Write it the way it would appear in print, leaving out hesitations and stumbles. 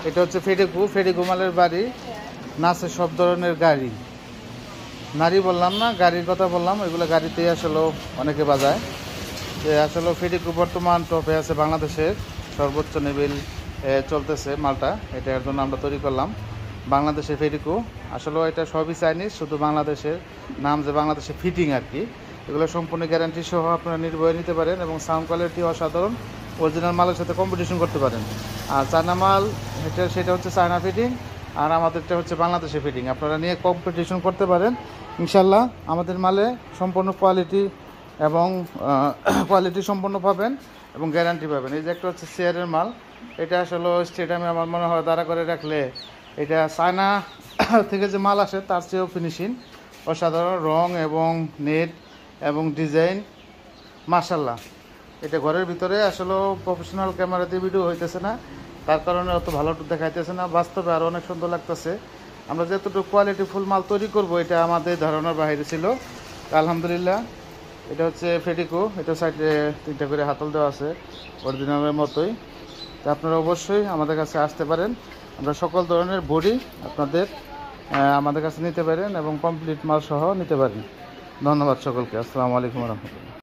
এটা হচ্ছে ফেডিকু মালের বাড়ি। নাচে সব ধরনের গাড়ি, নারী বললাম না, গাড়ির কথা বললাম। এগুলো গাড়িতেই আসলে অনেকে বাজায়। যে আসলে ফেডিকু বর্তমান টপে আছে, বাংলাদেশের সর্বোচ্চ লেভেল চলতেছে মালটা। এটার জন্য আমরা তৈরি করলাম বাংলাদেশের ফেডিকু। আসলে এটা সবই চাইনিজ, শুধু বাংলাদেশের নাম যে বাংলাদেশে ফিটিং আর কি। এগুলো সম্পূর্ণ গ্যারান্টি সহ আপনারা নির্ভয়ে নিতে পারেন এবং সাউন্ড কোয়ালিটি অসাধারণ। অরিজিনাল মালের সাথে কম্পিটিশন করতে পারেন। আর চায়না মাল সেটা হচ্ছে চায়না ফিটিং, আর আমাদেরটা হচ্ছে বাংলাদেশে ফিটিং। আপনারা নিয়ে কম্পিটিশন করতে পারেন ইনশাল্লাহ। আমাদের মালে সম্পূর্ণ কোয়ালিটি এবং কোয়ালিটি সম্পন্ন পাবেন এবং গ্যারান্টি পাবেন। এই যে একটা হচ্ছে চেয়ারের মাল, এটা আসলে স্টেডিয়ামে আমার মনে হয় দাঁড়া করে রাখলে এটা চায়না থেকে যে মাল আসে তার চেয়েও ফিনিশিং অসাধারণ, রং এবং নেট এবং ডিজাইন মাশাল্লাহ। এটা ঘরের ভিতরে আসলে প্রফেশনাল ক্যামেরাতে ভিডিও হইতেছে না, তার কারণে অত ভালো দেখাইতেছে না। বাস্তবে আরও অনেক সুন্দর লাগতেছে। আমরা যতটুকু কোয়ালিটি ফুল মাল তৈরি করব এটা আমাদের ধারণার বাইরে ছিল। আলহামদুলিল্লাহ। এটা হচ্ছে ফেডিকো, এটা সাইডে 3টা করে হাতল দেওয়া আছে অরিজিনালের মতোই। তো আপনারা অবশ্যই আমাদের কাছে আসতে পারেন। আমরা সকল ধরনের বডি আপনাদের আমাদের কাছে নিতে পারেন এবং কমপ্লিট মাল সহ নিতে পারেন। ধন্যবাদ সকলকে। আসসালামু আলাইকুম রহমতুল্লাহ।